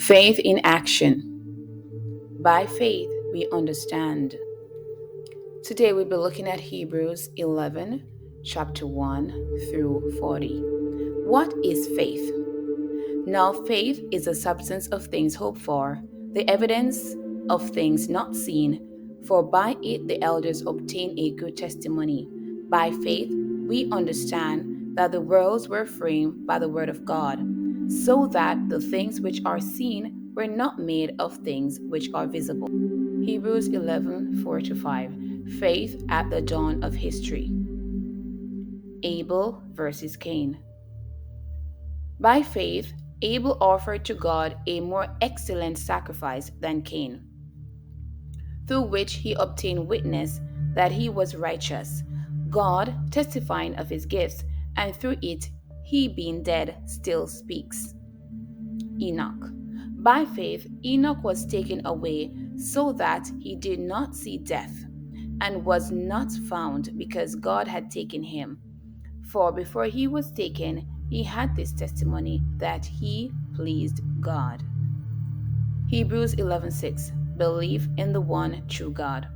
Faith in action. By faith, we understand. Today we'll be looking at Hebrews 11, chapter 1 through 40. What is faith? Now, faith is the substance of things hoped for, the evidence of things not seen, for by it the elders obtained a good testimony. By faith, we understand that the worlds were framed by the word of God, so that the things which are seen were not made of things which are visible. Hebrews 11 4 to 5. Faith at the dawn of history. Abel versus Cain. By faith, Abel offered to God a more excellent sacrifice than Cain, through which he obtained witness that he was righteous, God testifying of his gifts, and through it, he being dead still speaks. Enoch. By faith, Enoch was taken away so that he did not see death, and was not found because God had taken him. For before he was taken, he had this testimony that he pleased God. Hebrews 11:6. Belief in the one true God.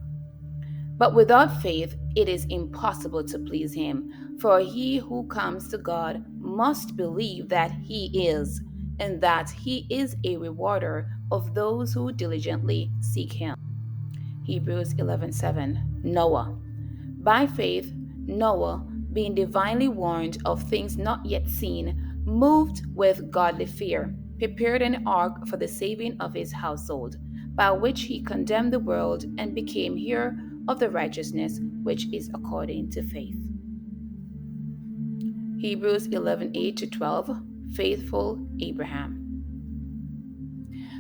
But without faith it is impossible to please him, for he who comes to God must believe that he is, and that he is a rewarder of those who diligently seek him. Hebrews 11:7. Noah. By faith, Noah, being divinely warned of things not yet seen, moved with godly fear, prepared an ark for the saving of his household, by which he condemned the world and became heir of the righteousness which is according to faith. Hebrews 11:8 to 12. Faithful Abraham.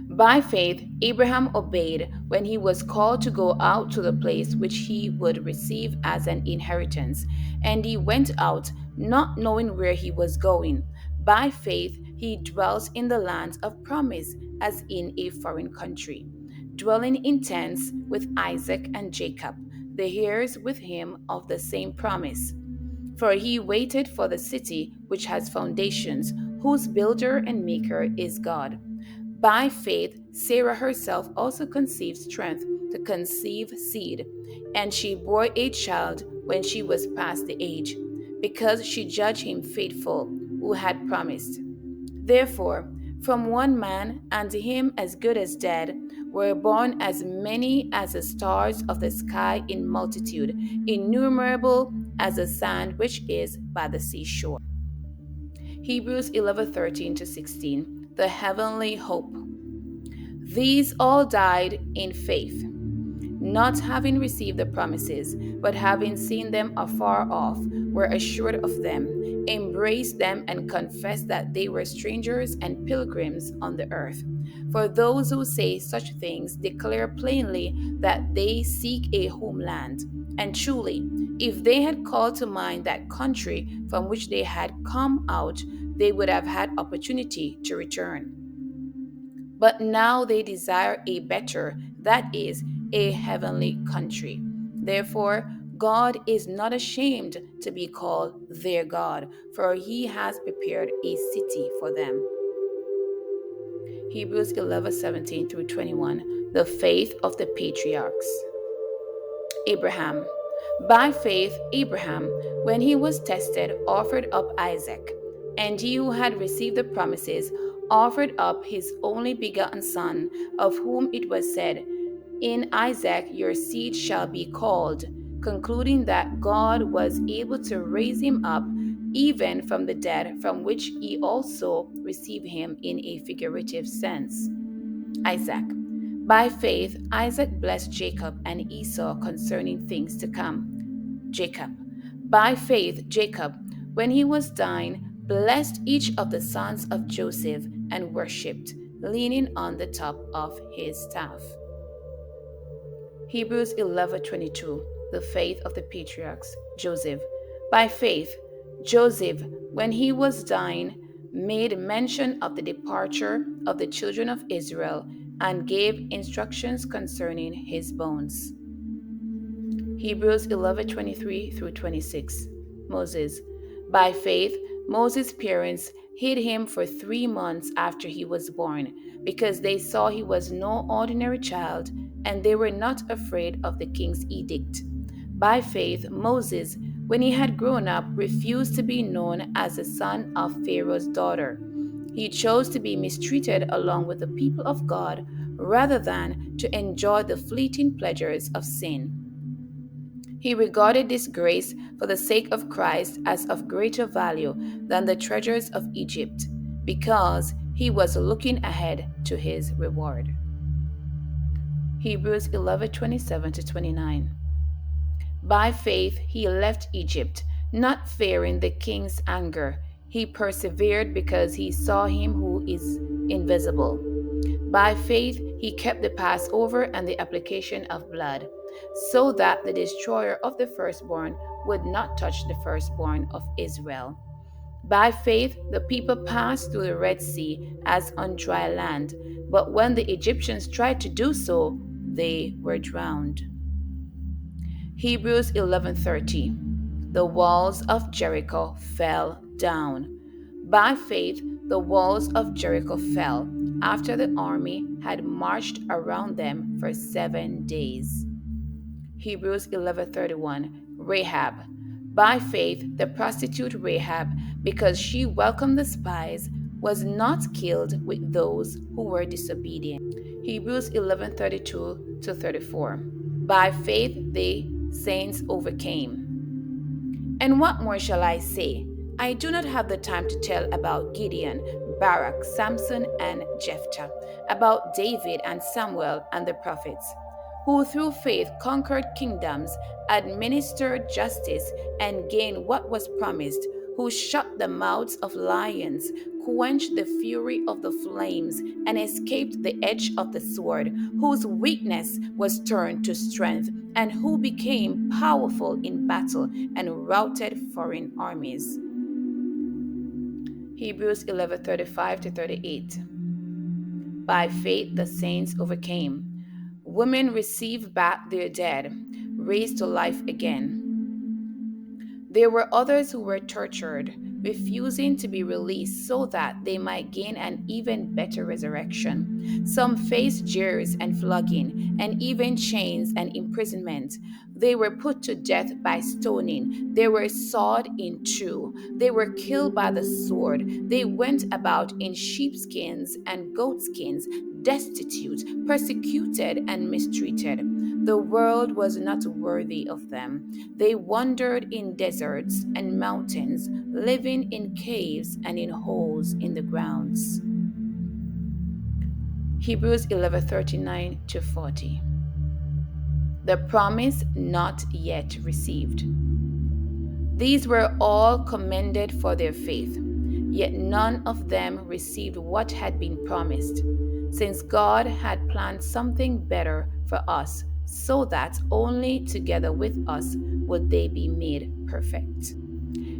By faith, Abraham obeyed when he was called to go out to the place which he would receive as an inheritance, and he went out, not knowing where he was going. By faith, he dwelt in the land of promise as in a foreign country, dwelling in tents with Isaac and Jacob, the heirs with him of the same promise. For he waited for the city which has foundations, whose builder and maker is God. By faith, Sarah herself also conceived strength to conceive seed, and she bore a child when she was past the age, because she judged him faithful who had promised. Therefore, from one man, and to him as good as dead, were born as many as the stars of the sky in multitude, innumerable as the sand which is by the seashore. Hebrews 11:13 to 16. The heavenly hope. These all died in faith, not having received the promises, but having seen them afar off, were assured of them, embraced them, and confessed that they were strangers and pilgrims on the earth. For those who say such things declare plainly that they seek a homeland. And truly, if they had called to mind that country from which they had come out, they would have had opportunity to return. But now they desire a better, that is, a heavenly country. Therefore, God is not ashamed to be called their God, for he has prepared a city for them. Hebrews 11:17 through 21. The faith of the patriarchs. Abraham. By faith, Abraham, when he was tested, offered up Isaac. And he who had received the promises offered up his only begotten son, of whom it was said, in Isaac your seed shall be called, concluding that God was able to raise him up even from the dead, from which he also received him in a figurative sense. Isaac. By faith, Isaac blessed Jacob and Esau concerning things to come. Jacob. By faith, Jacob, when he was dying, blessed each of the sons of Joseph and worshipped, leaning on the top of his staff. Hebrews 11:22. The faith of the patriarchs. Joseph. By faith, Joseph, when he was dying, made mention of the departure of the children of Israel and gave instructions concerning his bones. Hebrews 11:23 through 26. Moses. By faith, Moses' parents hid him for 3 months after he was born, because they saw he was no ordinary child, and they were not afraid of the king's edict. By faith, Moses, when he had grown up, refused to be known as the son of Pharaoh's daughter. He chose to be mistreated along with the people of God rather than to enjoy the fleeting pleasures of sin. He regarded this grace for the sake of Christ as of greater value than the treasures of Egypt, because he was looking ahead to his reward. Hebrews 11:27 to 29. By faith he left Egypt, not fearing the king's anger. He persevered because he saw him who is invisible. By faith he kept the Passover and the application of blood, so that the destroyer of the firstborn would not touch the firstborn of Israel. By faith the people passed through the Red Sea as on dry land, but when the Egyptians tried to do so, they were drowned. Hebrews 11:30. The walls of Jericho fell down. By faith the walls of Jericho fell after the army had marched around them for 7 days. Hebrews 11:31. Rahab. By faith the prostitute Rahab, because she welcomed the spies, was not killed with those who were disobedient. Hebrews 11:32 to 34. By faith the saints overcame. And what more shall I say? I do not have the time to tell about Gideon, Barak, Samson, and Jephthah, about David and Samuel and the prophets, who through faith conquered kingdoms, administered justice, and gained what was promised, who shut the mouths of lions, quenched the fury of the flames, and escaped the edge of the sword, whose weakness was turned to strength, and who became powerful in battle and routed foreign armies. Hebrews 11:35 to 38. By faith the saints overcame. Women received back their dead, raised to life again. There were others who were tortured, refusing to be released so that they might gain an even better resurrection. Some faced jeers and flogging, and even chains and imprisonment. They were put to death by stoning. They were sawed in two. They were killed by the sword. They went about in sheepskins and goatskins, destitute, persecuted, and mistreated. The world was not worthy of them. They wandered in deserts and mountains, living in caves and in holes in the grounds. Hebrews 11:39 to 40. The promise not yet received. These were all commended for their faith, yet none of them received what had been promised, since God had planned something better for us, so that only together with us would they be made perfect.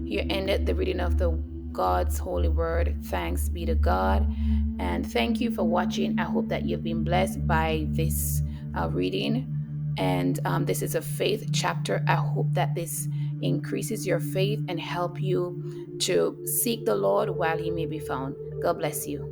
Here ended the reading of the God's holy word. Thanks be to God. And thank you for watching. I hope that you've been blessed by this reading. And this is a faith chapter. I hope that this increases your faith and help you to seek the Lord while he may be found. God bless you.